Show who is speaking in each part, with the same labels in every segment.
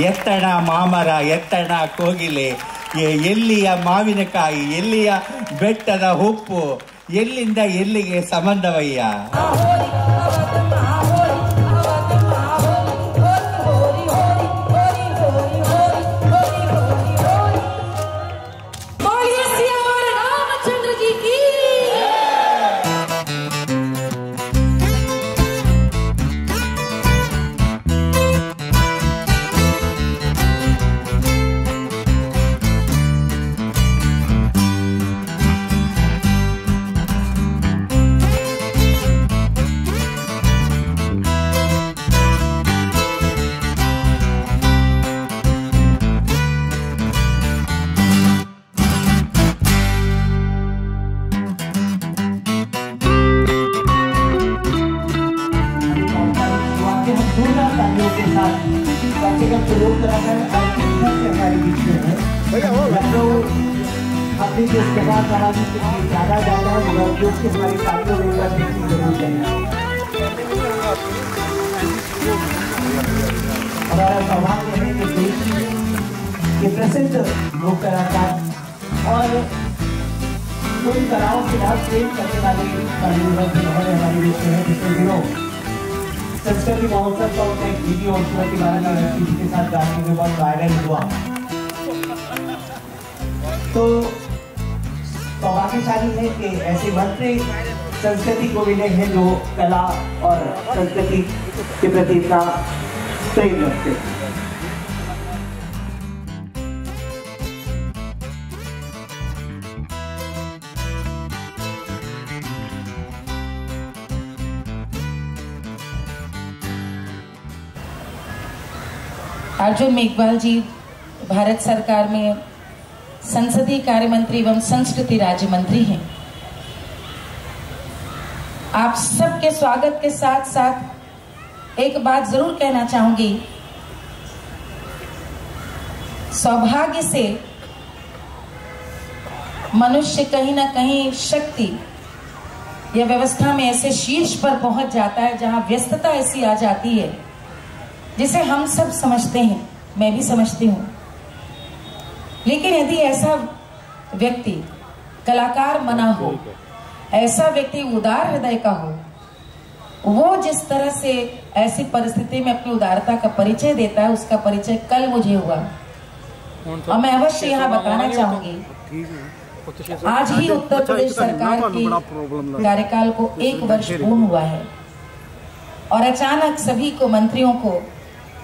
Speaker 1: ಎತ್ತಣ ಮಾಮರ ಎತ್ತಣ ಕೋಗಿಲೆ, ಎಲ್ಲಿಯ ಮಾವಿನಕಾಯಿ, ಎಲ್ಲಿಯ ಬೆಟ್ಟದ ಉಪ್ಪು, ಎಲ್ಲಿಂದ ಎಲ್ಲಿಗೆ ಸಂಬಂಧವಯ್ಯ.
Speaker 2: अपनी जो सेवा करानी ज़्यादा जो कि हमारे साथियों में देखने जरूर चाहिए। हमारा सौभाग्य है कि देश के प्रसिद्ध लोक कलाकार और उन कलाओं के साथ प्रेम करने वाले हमारे बीच में पिछले दिनों संस्कृति महोत्सव का उनका एक वीडियो श्रीमती माननीय लड़की जी के साथ गाने में बहुत वायरल हुआ। तो सौभाग्यशाली है कि ऐसे मंत्री संस्कृति को मिले हैं जो कला और संस्कृति के प्रति इतना प्रेम रखते हैं।
Speaker 3: अर्जुन मेघवाल जी भारत सरकार में संसदीय कार्य मंत्री एवं संस्कृति राज्य मंत्री हैं। आप सबके स्वागत के साथ साथ एक बात जरूर कहना चाहूंगी। सौभाग्य से मनुष्य कहीं ना कहीं शक्ति या व्यवस्था में ऐसे शीर्ष पर पहुंच जाता है जहां व्यस्तता ऐसी आ जाती है जिसे हम सब समझते हैं, मैं भी समझती हूं। लेकिन यदि ऐसा व्यक्ति कलाकार मना हो, ऐसा व्यक्ति उदार हृदय का हो, वो जिस तरह से ऐसी परिस्थिति में अपनी उदारता का परिचय देता है, उसका परिचय कल मुझे हुआ और मैं अवश्य यहाँ बताना चाहूंगी। आज ही उत्तर प्रदेश सरकार के कार्यकाल को 1 वर्ष पूर्ण हुआ है और अचानक सभी को, मंत्रियों को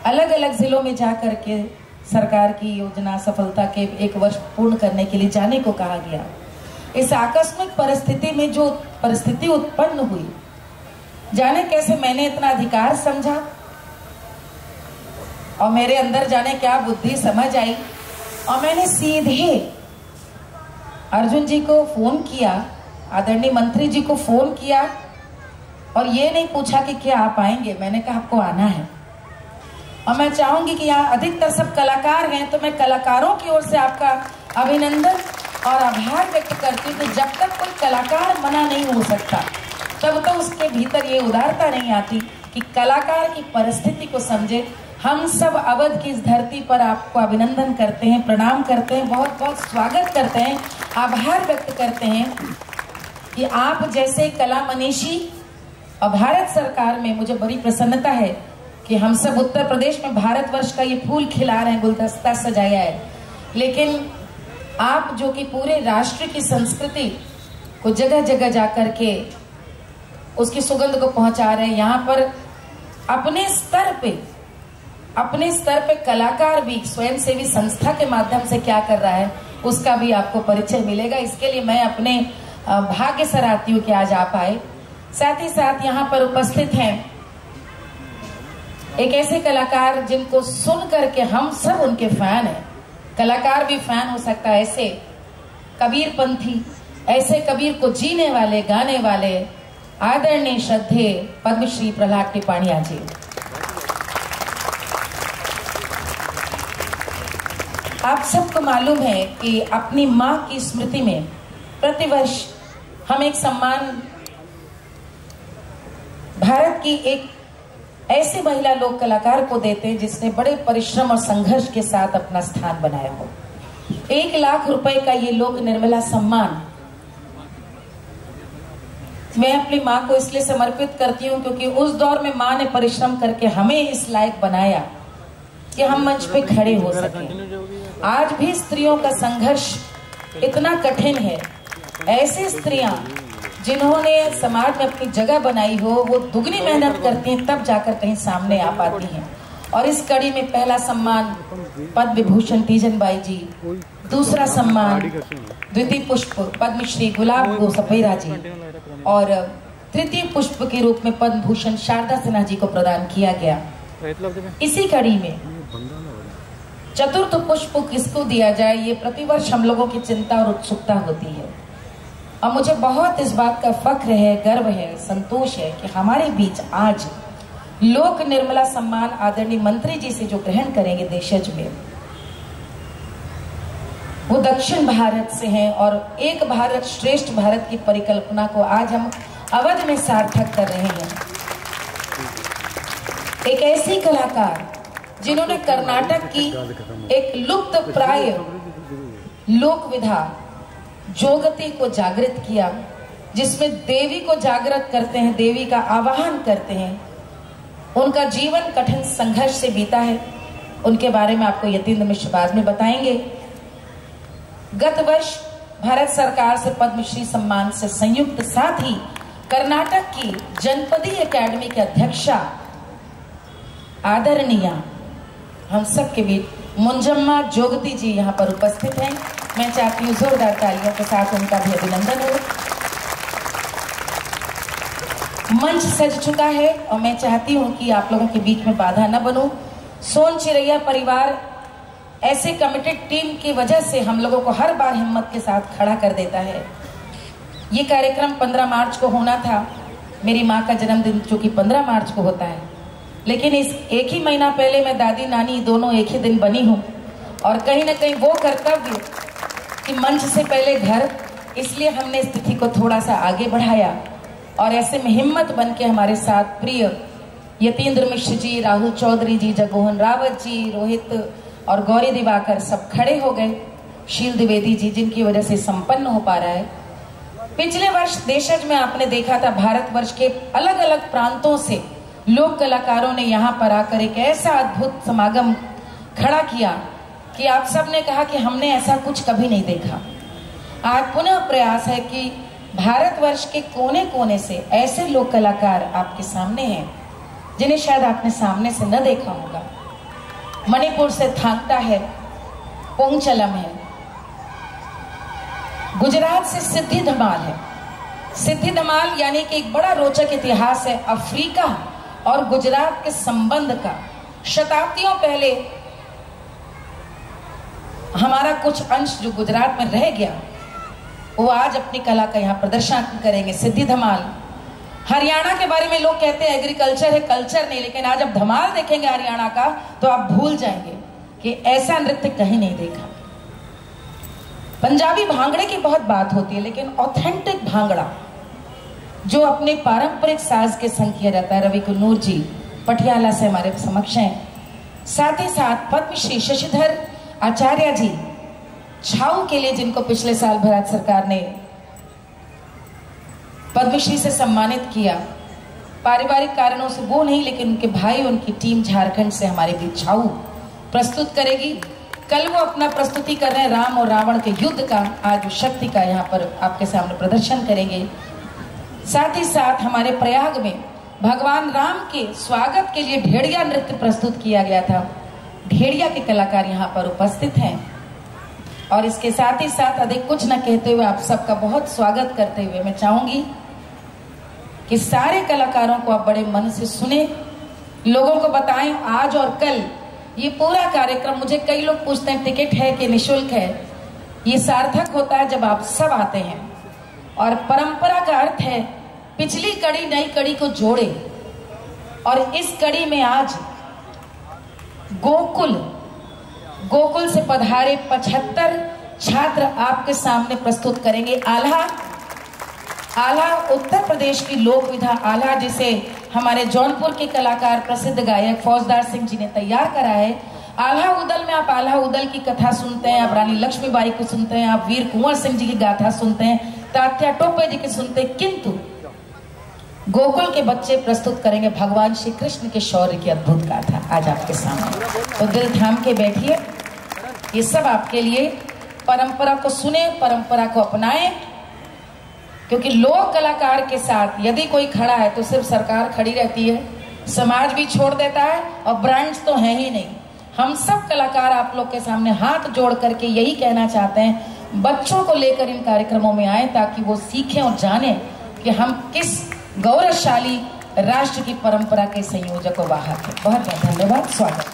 Speaker 3: अलग अलग जिलों में जाकर के सरकार की योजना सफलता के 1 वर्ष पूर्ण करने के लिए जाने को कहा गया। इस आकस्मिक परिस्थिति में जो परिस्थिति उत्पन्न हुई, जाने कैसे मैंने इतना अधिकार समझा और मेरे अंदर जाने क्या बुद्धि समझ आई और मैंने सीधे अर्जुन जी को फोन किया, आदरणीय मंत्री जी को फोन किया और ये नहीं पूछा कि क्या आप आएंगे, मैंने कहा आपको आना है। और मैं चाहूंगी कि यहाँ अधिकतर सब कलाकार हैं, तो मैं कलाकारों की ओर से आपका अभिनंदन और आभार व्यक्त करती हूँ कि जब तक कोई कलाकार मना नहीं हो सकता तब तो उसके भीतर ये उदारता नहीं आती कि कलाकार की परिस्थिति को समझे। हम सब अवध की इस धरती पर आपको अभिनंदन करते हैं, प्रणाम करते हैं, बहुत बहुत स्वागत करते हैं, आभार व्यक्त करते हैं कि आप जैसे कला मनीषी और भारत सरकार में मुझे बड़ी प्रसन्नता है कि हम सब उत्तर प्रदेश में भारतवर्ष का ये फूल खिला रहे हैं, गुलदस्ता सजाया है, लेकिन आप जो कि पूरे राष्ट्र की संस्कृति को जगह जगह जाकर के उसकी सुगंध को पहुंचा रहे हैं। यहाँ पर अपने स्तर पे कलाकार भी स्वयंसेवी संस्था के माध्यम से क्या कर रहा है उसका भी आपको परिचय मिलेगा। इसके लिए मैं अपने भाग्य सराहती हूँ कि आज आप आए। साथ ही साथ यहाँ पर उपस्थित हैं एक ऐसे कलाकार जिनको सुन करके हम सब उनके फैन हैं। कलाकार भी फैन हो सकता है, ऐसे कबीर पंथी, ऐसे कबीर को जीने वाले, गाने वाले आदरणीय श्रद्धेय पद्मश्री प्रहलाद टिपाणिया जी। आप सबको मालूम है कि अपनी माँ की स्मृति में प्रतिवर्ष हम एक सम्मान, भारत की एक ऐसे महिला लोक कलाकार को देते हैं जिसने बड़े परिश्रम और संघर्ष के साथ अपना स्थान बनाया हो। 1 लाख रुपए का ये लोक निर्मला सम्मान मैं अपनी माँ को इसलिए समर्पित करती हूँ क्योंकि उस दौर में माँ ने परिश्रम करके हमें इस लायक बनाया कि हम मंच पे खड़े हो सके। आज भी स्त्रियों का संघर्ष इतना कठिन है। ऐसी स्त्रियां जिन्होंने समाज में अपनी जगह बनाई हो वो दुगनी मेहनत करती हैं तब जाकर कहीं सामने आ पाती हैं। और इस कड़ी में पहला सम्मान पद्म विभूषण तीजन बाई जी, दूसरा सम्मान द्वितीय पुष्प पद्मश्री गुलाब गो सपेरा जी और तृतीय पुष्प के रूप में पद्म भूषण शारदा सिन्हा जी को प्रदान किया गया। इसी कड़ी में चतुर्थ पुष्प किसको दिया जाए ये प्रतिवर्ष हम लोगों की चिंता और उत्सुकता होती है। और मुझे बहुत इस बात का फख्र है, गर्व है, संतोष है कि हमारे बीच आज लोक निर्मला सम्मान आदरणीय मंत्री जी से जो ग्रहण करेंगे देशज में, वो दक्षिण भारत से हैं और एक भारत श्रेष्ठ भारत की परिकल्पना को आज हम अवध में सार्थक कर रहे हैं। एक ऐसी कलाकार जिन्होंने कर्नाटक की एक लुप्त प्राय लोक विधा जोगती को जागृत किया, जिसमें देवी को जागृत करते हैं, देवी का आवाहन करते हैं। उनका जीवन कठिन संघर्ष से बीता है। उनके बारे में आपको यतीन्द्र मिश्र बाद में बताएंगे। गत वर्ष भारत सरकार से पद्मश्री सम्मान से संयुक्त, साथ ही कर्नाटक की जनपदीय एकेडमी के अध्यक्षा आदरणीय हम सब के बीच मुंजम्मा जोगती जी यहाँ पर उपस्थित हैं। मैं चाहती हूँ जोरदार तालियों के साथ उनका भी अभिनंदन हो। मंच सज चुका है और मैं चाहती हूँ कि आप लोगों के बीच में बाधा न बनूं। सोन चिरैया परिवार ऐसे कमिटेड टीम की वजह से हम लोगों को हर बार हिम्मत के साथ खड़ा कर देता है। ये कार्यक्रम 15 मार्च को होना था। मेरी माँ का जन्मदिन चूंकि 15 मार्च को होता है, लेकिन इस एक ही महीना पहले मैं दादी नानी दोनों एक ही दिन बनी हूँ और कहीं ना कहीं वो कर्तव्य कि मंच से पहले घर, इसलिए हमने इस तिथि को थोड़ा सा आगे बढ़ाया। और ऐसे में हिम्मत बन के हमारे साथ प्रिय यतीन्द्र मिश्र जी, राहुल चौधरी जी, जगमोहन रावत जी, रोहित और गौरी दिवाकर सब खड़े हो गए। शील द्विवेदी जी जिनकी वजह से संपन्न हो पा रहा है। पिछले वर्ष देशज में आपने देखा था भारतवर्ष के अलग अलग प्रांतों से लोक कलाकारों ने यहाँ पर आकर एक ऐसा अद्भुत समागम खड़ा किया कि आप सब ने कहा कि हमने ऐसा कुछ कभी नहीं देखा। आज पुनः प्रयास है कि भारतवर्ष के कोने कोने से ऐसे लोक कलाकार आपके सामने हैं जिन्हें शायद आपने सामने से न देखा होगा। मणिपुर से थांगटा है, पोंगचलम है, गुजरात से सिद्धि धमाल है। सिद्धि धमाल यानी कि एक बड़ा रोचक इतिहास है अफ्रीका और गुजरात के संबंध का। शताब्दियों पहले हमारा कुछ अंश जो गुजरात में रह गया वो आज अपनी कला का यहाँ प्रदर्शन करेंगे। सिद्धि धमाल हरियाणा के बारे में लोग कहते हैं एग्रीकल्चर है, कल्चर नहीं, लेकिन आज जब धमाल देखेंगे हरियाणा का तो आप भूल जाएंगे कि ऐसा नृत्य कहीं नहीं देखा। पंजाबी भांगड़े की बहुत बात होती है, लेकिन ऑथेंटिक भांगड़ा जो अपने पारंपरिक साज के संग किया जाता है, रवि कुन्नूर जी पटियाला से हमारे समक्ष हैं। साथ ही साथ पद्मश्री शशिधर आचार्य जी छाऊ के लिए, जिनको पिछले साल भारत सरकार ने पद्मश्री से सम्मानित किया। पारिवारिक कारणों से वो नहीं, लेकिन उनके भाई, उनकी टीम झारखंड से हमारे बीच छाऊ प्रस्तुत करेगी। कल वो अपना प्रस्तुति कर रहे हैं राम और रावण के युद्ध का, आज शक्ति का यहाँ पर आपके सामने प्रदर्शन करेंगे। साथ ही साथ हमारे प्रयाग में भगवान राम के स्वागत के लिए ढेड़िया नृत्य प्रस्तुत किया गया था। ढेड़िया के कलाकार यहाँ पर उपस्थित हैं। और इसके साथ ही साथ अधिक कुछ न कहते हुए आप सबका बहुत स्वागत करते हुए मैं चाहूंगी कि सारे कलाकारों को आप बड़े मन से सुने, लोगों को बताएं। आज और कल ये पूरा कार्यक्रम, मुझे कई लोग पूछते हैं टिकट है कि निःशुल्क है। ये सार्थक होता है जब आप सब आते हैं। और परंपरा का अर्थ है पिछली कड़ी नई कड़ी को जोड़े। और इस कड़ी में आज गोकुल से पधारे 75 छात्र आपके सामने प्रस्तुत करेंगे। आल्हा आला उत्तर प्रदेश की लोक विधा आला, जिसे हमारे जौनपुर के कलाकार प्रसिद्ध गायक फौजदार सिंह जी ने तैयार करा है। आल्हा उदल में आप आल्हा उदल की कथा सुनते हैं, आप रानी लक्ष्मीबाई को सुनते हैं, आप वीर कुंवर सिंह जी की गाथा सुनते हैं, तात्या टोपे जी की सुनते हैं, किंतु गोकुल के बच्चे प्रस्तुत करेंगे भगवान श्री कृष्ण के शौर्य की अद्भुत गाथा आज आपके सामने। तो दिल थाम के बैठिए, ये सब आपके लिए। परंपरा को सुने, परंपरा को अपनाएं, क्योंकि लोक कलाकार के साथ यदि कोई खड़ा है तो सिर्फ सरकार खड़ी रहती है, समाज भी छोड़ देता है और ब्रांड्स तो है ही नहीं। हम सब कलाकार आप लोग के सामने हाथ जोड़ करके यही कहना चाहते हैं, बच्चों को लेकर इन कार्यक्रमों में आए ताकि वो सीखें और जानें कि हम किस गौरवशाली राष्ट्र की परंपरा के संयोजक और वाहक हैं। बहुत बहुत धन्यवाद, स्वागत।